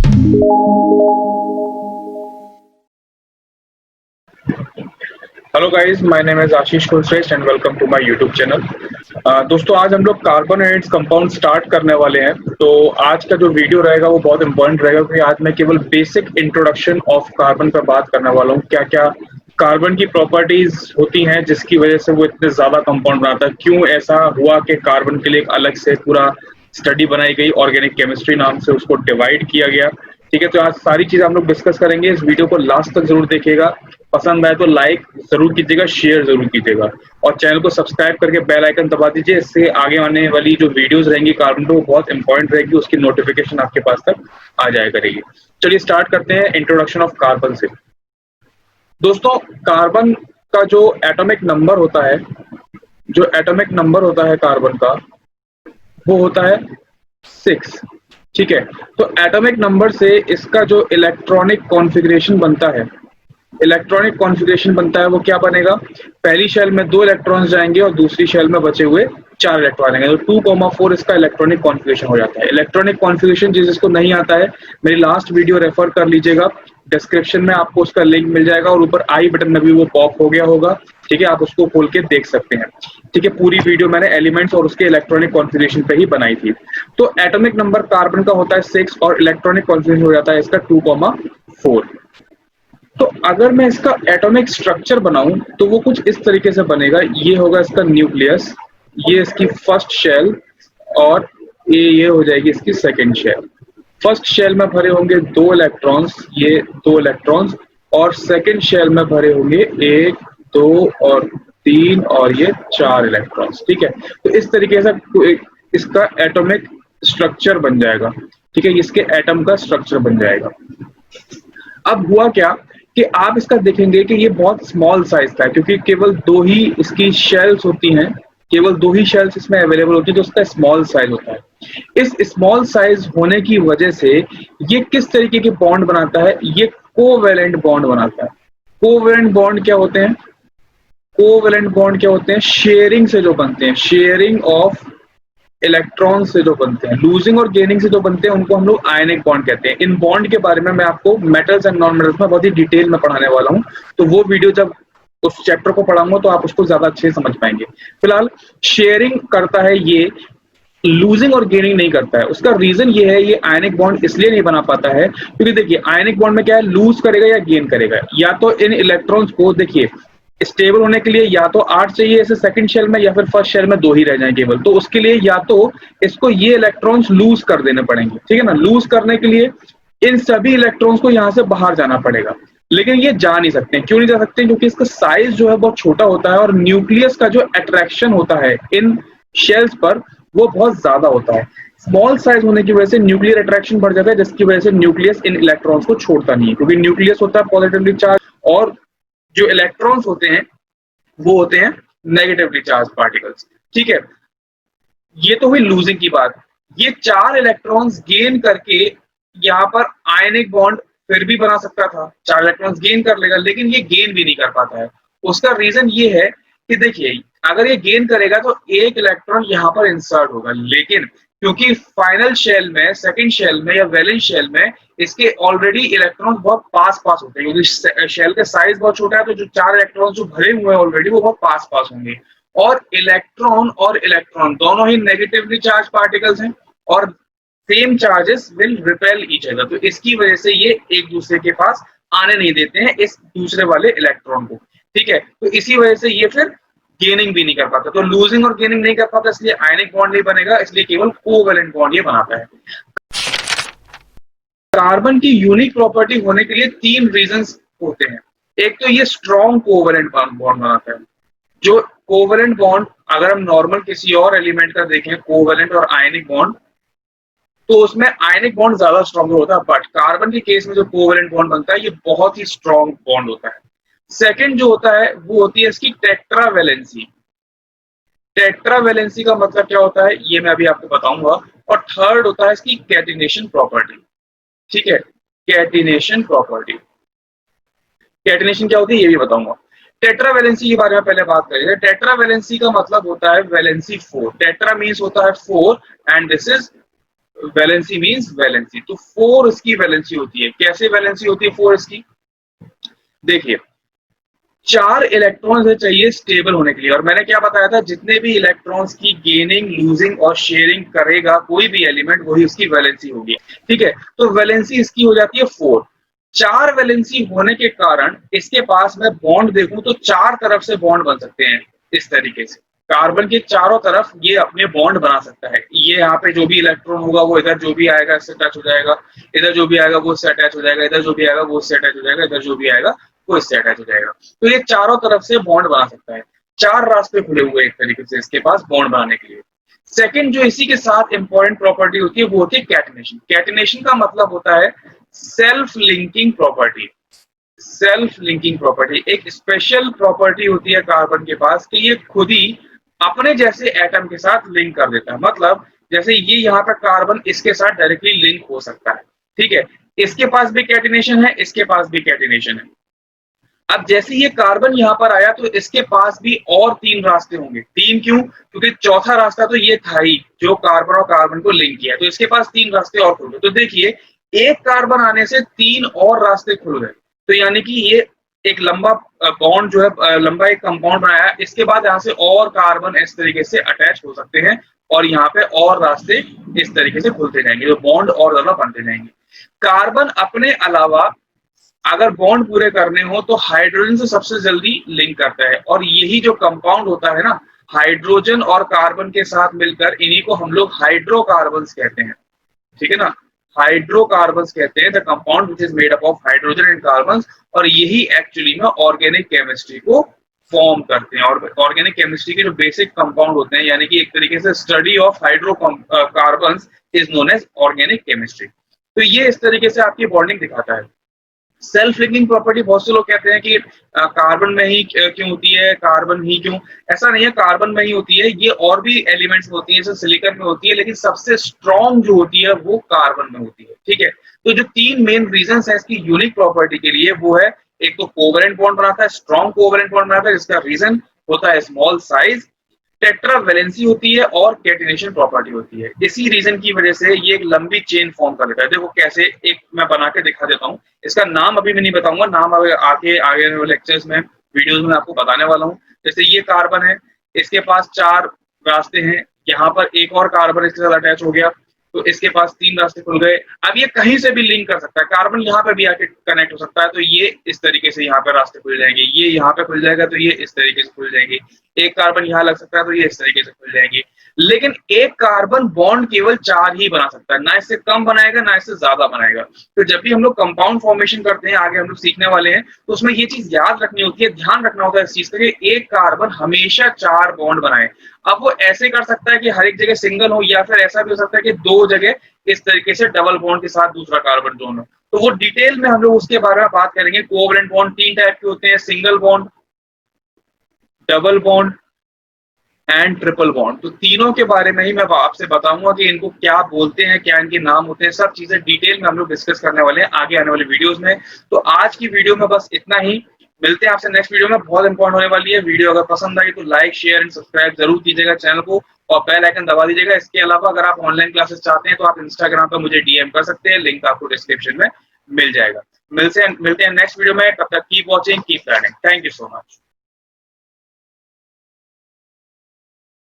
Hello guys, my name is Ashish Kulshreshtha and welcome to my YouTube channel. दोस्तों, आज हम लोग कार्बोनेट्स कंपाउंड स्टार्ट करने वाले हैं। तो आज का जो वीडियो रहेगा वो बहुत इंपॉर्टेंट रहेगा, क्योंकि आज मैं केवल बेसिक इंट्रोडक्शन ऑफ कार्बन पर बात करने वाला हूँ। क्या क्या कार्बन की प्रॉपर्टीज होती हैं जिसकी वजह से वो इतने ज्यादा कंपाउंड बनाता है, क्यों ऐसा हुआ कि कार्बन के लिए एक अलग से पूरा स्टडी बनाई गई, ऑर्गेनिक केमिस्ट्री नाम से उसको डिवाइड किया गया। ठीक है, तो आज सारी चीजें हम लोग डिस्कस करेंगे। इस वीडियो को लास्ट तक जरूर देखिएगा। पसंद आए तो लाइक जरूर कीजिएगा, शेयर जरूर कीजिएगा और चैनल को सब्सक्राइब करके बेल आइकन दबा दीजिए। इससे आगे आने वाली जो वीडियोस रहेंगी कार्बन पे वो बहुत इंपॉर्टेंट रहेगी, उसकी नोटिफिकेशन आपके पास तक आ जाया करेगी। चलिए स्टार्ट करते हैं इंट्रोडक्शन ऑफ कार्बन से। दोस्तों, कार्बन का जो एटॉमिक नंबर होता है, जो एटॉमिक नंबर होता है कार्बन का, वो होता है 6। ठीक है, तो एटॉमिक नंबर से इसका जो इलेक्ट्रॉनिक कॉन्फ़िगरेशन बनता है, इलेक्ट्रॉनिक कॉन्फ़िगरेशन बनता है वो क्या बनेगा? पहली शेल में 2 इलेक्ट्रॉन्स जाएंगे और दूसरी शेल में बचे हुए 4 इलेक्ट्रॉन आएंगे। तो 2,4 इसका इलेक्ट्रॉनिक कॉन्फ़िगरेशन हो जाता है। इलेक्ट्रॉनिक कॉन्फ़िगरेशन जिसको नहीं आता है, मेरी लास्ट वीडियो रेफर कर लीजिएगा, डिस्क्रिप्शन में आपको उसका लिंक मिल जाएगा और ऊपर आई बटन में भी वो पॉप हो गया होगा। ठीक है, आप उसको खोल के देख सकते हैं। ठीक है, पूरी वीडियो मैंने एलिमेंट्स और उसके इलेक्ट्रॉनिक कॉन्फ़िगरेशन पे ही बनाई थी। तो एटॉमिक नंबर कार्बन का होता है 6 और इलेक्ट्रॉनिक कॉन्फ़िगरेशन हो जाता है इसका 2,4। तो अगर मैं इसका एटॉमिक स्ट्रक्चर बनाऊं तो वो कुछ इस तरीके से बनेगा। ये होगा इसका न्यूक्लियस, ये इसकी फर्स्ट शेल और ये हो जाएगी इसकी सेकंड शेल। फर्स्ट शेल में भरे होंगे 2 इलेक्ट्रॉन्स, ये 2 इलेक्ट्रॉन्स, और सेकंड शेल में भरे होंगे 1, 2 और 3 और ये 4 इलेक्ट्रॉन्स। ठीक है, तो इस तरीके से इसका एटॉमिक स्ट्रक्चर बन जाएगा। ठीक है, इसके एटम का स्ट्रक्चर बन जाएगा। अब हुआ क्या कि आप इसका देखेंगे कि ये बहुत स्मॉल साइज का है, क्योंकि केवल 2 ही इसकी शेल्स होती हैं, केवल 2 ही शेल्स इसमें अवेलेबल होती है, तो उसका स्मॉल साइज होता है। इस स्मॉल साइज होने की वजह से ये किस तरीके के बॉन्ड बनाता है? ये कोवेलेंट बॉन्ड बनाता है। कोवेलेंट बॉन्ड क्या होते हैं? कोवेलेंट बॉन्ड क्या होते हैं? शेयरिंग से जो बनते हैं, शेयरिंग ऑफ इलेक्ट्रॉन से जो बनते हैं, लूजिंग और गेनिंग से जो बनते हैं, उनको हम लोग आयनिक बॉन्ड कहते हैं। इन बॉन्ड के बारे में मैं आपको मेटल्स एंड नॉन मेटल्स में बहुत ही डिटेल में पढ़ाने वाला हूं, तो वो वीडियो जब उस चैप्टर को पढ़ाऊंगा तो आप उसको ज्यादा अच्छे से समझ पाएंगे। फिलहाल शेयरिंग करता है ये, लूजिंग और गेनिंग नहीं करता है। उसका रीजन ये है, ये आयनिक बॉन्ड इसलिए नहीं बना पाता है क्योंकि देखिए आयनिक बॉन्ड में क्या है, लूज करेगा या गेन करेगा। या तो इन इलेक्ट्रॉन्स को देखिए स्टेबल होने के लिए या तो 8 चाहिए ऐसे सेकंड शेल में, या फिर फर्स्ट शेल में 2 ही रह जाए केवल, तो उसके लिए या तो इसको ये इलेक्ट्रॉन्स लूज कर देने पड़ेंगे। ठीक है ना, लूज करने के लिए इन सभी इलेक्ट्रॉन्स को यहां से बाहर जाना पड़ेगा, लेकिन ये जा नहीं सकते। क्यों नहीं जा सकते? क्योंकि इसका साइज जो है बहुत छोटा होता है और न्यूक्लियस का जो अट्रैक्शन होता है इन शेल्स पर वो बहुत ज्यादा होता है। स्मॉल साइज होने की वजह से न्यूक्लियर अट्रैक्शन बढ़ जाता है, जिसकी वजह से न्यूक्लियस इन इलेक्ट्रॉन्स को छोड़ता नहीं है, क्योंकि न्यूक्लियस होता है पॉजिटिवली चार्ज और जो इलेक्ट्रॉन्स होते हैं वो होते हैं नेगेटिवली चार्ज पार्टिकल्स। ठीक है, ये तो हुई लूजिंग की बात। ये 4 इलेक्ट्रॉन्स गेन करके यहाँ पर आयनिक बॉन्ड फिर भी बना सकता था, 4 इलेक्ट्रॉन्स गेन कर लेगा, लेकिन ये गेन भी नहीं कर पाता है। उसका रीजन ये है कि देखिए अगर ये गेन करेगा तो एक इलेक्ट्रॉन यहाँ पर इंसर्ट होगा, लेकिन क्योंकि फाइनल शेल में, सेकंड शेल में या वैलेंस शेल में इसके ऑलरेडी इलेक्ट्रॉन बहुत पास पास होते हैं, क्योंकि शेल का साइज बहुत छोटा है, तो जो 4 इलेक्ट्रॉन जो भरे हुए हैं ऑलरेडी वो बहुत पास पास होंगे। और इलेक्ट्रॉन दोनों ही नेगेटिवली चार्ज पार्टिकल्स हैं और same charges will repel each other, तो इसकी वजह से ये एक दूसरे के पास आने नहीं देते हैं इस दूसरे वाले इलेक्ट्रॉन को। ठीक है, तो इसी वजह से ये फिर गेनिंग भी नहीं कर पाता, तो लूजिंग और गेनिंग नहीं कर पाता, इसलिए आयनिक बॉन्ड नहीं बनेगा, इसलिए केवल कोवेलेंट बॉन्ड ये बनाता है। कार्बन की यूनिक प्रॉपर्टी होने के लिए 3 रीजंस होते हैं। एक तो ये स्ट्रॉन्ग कोवेलेंट बॉन्ड बनाता है। जो कोवेलेंट बॉन्ड अगर हम नॉर्मल किसी और एलिमेंट का देखें, कोवेलेंट और आयनिक बॉन्ड, तो उसमें आयनिक बॉन्ड ज्यादा स्ट्रॉन्ग होता है, बट कार्बन के केस में जो कोवेलेंट बॉन्ड बनता है ये बहुत ही स्ट्रॉन्ग बॉन्ड होता है। सेकंड जो होता है वो होती है इसकी टेट्रावैलेंसी। टेट्रावैलेंसी का मतलब क्या होता है ये मैं अभी आपको बताऊंगा। और थर्ड होता है इसकी कैटिनेशन प्रॉपर्टी। ठीक है, कैटिनेशन प्रॉपर्टी, कैटिनेशन क्या होती है ये भी बताऊंगा। टेट्रावैलेंसी के बारे में पहले बात करेंगे। टेट्रावैलेंसी का मतलब होता है वैलेंसी 4। टेट्रा मींस होता है 4 and this is valency means valency, तो 4 इसकी वैलेंसी होती है। कैसे वैलेंसी होती है 4 इसकी? देखिए, 4 इलेक्ट्रॉन्स चाहिए स्टेबल होने के लिए, और मैंने क्या बताया था, जितने भी इलेक्ट्रॉन्स की गेनिंग, लूजिंग और शेयरिंग करेगा कोई भी एलिमेंट, वही उसकी वैलेंसी होगी। ठीक है, तो वैलेंसी इसकी हो जाती है 4। 4 वैलेंसी होने के कारण इसके पास मैं बॉन्ड देखूं तो 4 तरफ से बॉन्ड बन सकते हैं इस तरीके से। कार्बन के चारों तरफ ये अपने बॉन्ड बना सकता है। ये यहाँ पे जो भी इलेक्ट्रॉन होगा वो इधर जो भी आएगा इससे टच हो जाएगा, इधर जो भी आएगा वो इससे अटैच हो जाएगा, इधर जो भी आएगा वो इससे अटैच हो जाएगा, इधर जो भी आएगा वो इससे अटैच हो जाएगा। तो ये चारों तरफ से बॉन्ड बना सकता है। 4 रास्ते खुले हुए एक तरीके से इसके पास बॉन्ड बनाने के लिए। सेकंड जो इसी के साथ इंपॉर्टेंट प्रॉपर्टी होती है वो होती है कैटिनेशन। कैटिनेशन का मतलब होता है self linking property. Self linking property एक स्पेशल प्रॉपर्टी होती है कार्बन के पास कि ये खुद ही अपने जैसे एटम के साथ लिंक कर देता है। मतलब जैसे ये यहाँ पर कार्बन इसके साथ डायरेक्टली लिंक हो सकता है। ठीक है, इसके पास भी कैटिनेशन है, इसके पास भी कैटिनेशन है। अब जैसे ये कार्बन यहाँ पर आया तो इसके पास भी और 3 रास्ते होंगे। 3 क्यों? क्योंकि चौथा रास्ता तो ये था ही जो कार्बन और कार्बन को लिंक किया, तो इसके पास 3 रास्ते और खुल गए। तो देखिए, एक कार्बन आने से 3 और रास्ते खुल गए। तो यानी कि ये एक लंबा बॉन्ड जो है, लंबा एक कंपाउंड बनाया। इसके बाद यहाँ से और कार्बन इस तरीके से अटैच हो सकते हैं और यहाँ पे और रास्ते इस तरीके से खुलते जाएंगे, जो बॉन्ड और ज्यादा बनते जाएंगे। कार्बन अपने अलावा अगर बॉन्ड पूरे करने हो तो हाइड्रोजन से सबसे जल्दी लिंक करता है, और यही जो कंपाउंड होता है ना, हाइड्रोजन और कार्बन के साथ मिलकर, इन्हीं को हम लोग हाइड्रोकार्बन्स कहते हैं। ठीक है ना, हाइड्रोकार्बन्स कहते हैं the compound which is made up of hydrogen and carbon. और यही एक्चुअली में ऑर्गेनिक केमिस्ट्री को फॉर्म करते हैं। और ऑर्गेनिक केमिस्ट्री के जो बेसिक कंपाउंड होते हैं, यानी कि एक तरीके से study of hydrocarbons is known as organic chemistry. तो ये इस तरीके से आपकी बॉन्डिंग दिखाता है। सेल्फ लिंकिंग प्रॉपर्टी, बहुत से लोग कहते हैं कि कार्बन में ही क्यों होती है, कार्बन ही क्यों? ऐसा नहीं है, कार्बन में ही होती है, ये और भी एलिमेंट्स में होती है, जैसे सिलिकॉन में होती है, लेकिन सबसे स्ट्रॉन्ग जो होती है वो कार्बन में होती है। ठीक है, तो जो 3 मेन रीजंस है इसकी यूनिक प्रॉपर्टी के लिए वो है, एक तो कोवेलेंट बॉन्ड बनाता है, स्ट्रॉन्ग कोवेलेंट बॉन्ड बनाता है, जिसका रीजन होता है स्मॉल साइज, टेट्रा वैलेंसी होती है और कैटिनेशन प्रॉपर्टी होती है। इसी रीजन की वजह से ये एक लंबी चेन फॉर्म कर लेता है। देखो कैसे, एक मैं बना के दिखा देता हूँ। इसका नाम अभी मैं नहीं बताऊंगा, नाम आगे आगे लेक्चर्स में, वीडियोस में आपको बताने वाला हूँ। जैसे ये कार्बन है, इसके पास 4 रास्ते हैं, यहाँ पर एक और कार्बन इसके साथ अटैच हो गया तो इसके पास 3 रास्ते खुल गए। अब ये कहीं से भी लिंक कर सकता है, कार्बन यहाँ पे भी आके कनेक्ट हो सकता है, तो ये इस तरीके से यहाँ पे रास्ते खुल जाएंगे। ये यहाँ पे खुल जाएगा तो ये इस तरीके से खुल जाएंगे। एक कार्बन यहाँ लग सकता है तो ये इस तरीके से खुल जाएंगे। लेकिन एक कार्बन बॉन्ड केवल 4 ही बना सकता है, ना इससे कम बनाएगा ना इससे ज्यादा बनाएगा। तो जब भी हम लोग कंपाउंड फॉर्मेशन करते हैं, आगे हम लोग सीखने वाले हैं, तो उसमें ये चीज याद रखनी होती है, ध्यान रखना होता है इस चीज का कि एक कार्बन हमेशा 4 बॉन्ड बनाए। अब वो ऐसे कर सकता है कि हर एक जगह सिंगल हो, या फिर ऐसा भी हो सकता है कि 2 जगह इस तरीके से डबल बॉन्ड के साथ दूसरा कार्बन जोन हो। तो वो डिटेल में हम लोग उसके बारे में बात करेंगे। कोवेलेंट बॉन्ड 3 टाइप के होते हैं, single bond, double bond and triple bond. तो तीनों के बारे में ही मैं आपसे बताऊंगा कि इनको क्या बोलते हैं, क्या इनके नाम होते हैं, सब चीजें डिटेल में हम लोग डिस्कस करने वाले हैं आगे आने वाले वीडियोस में। तो आज की वीडियो में बस इतना ही, मिलते हैं आपसे नेक्स्ट वीडियो में, बहुत इंपॉर्टेंट होने वाली है वीडियो। अगर पसंद आई तो लाइक शेयर एंड सब्सक्राइब जरूर कीजिएगा चैनल को, और बेल आइकन दबा दीजिएगा। इसके अलावा अगर आप ऑनलाइन क्लासेस चाहते हैं तो आप इंस्टाग्राम पर मुझे डीएम कर सकते हैं, लिंक आपको डिस्क्रिप्शन में मिल जाएगा। मिलते हैं नेक्स्ट वीडियो में, तब तक keep watching, keep learning. Thank you so much.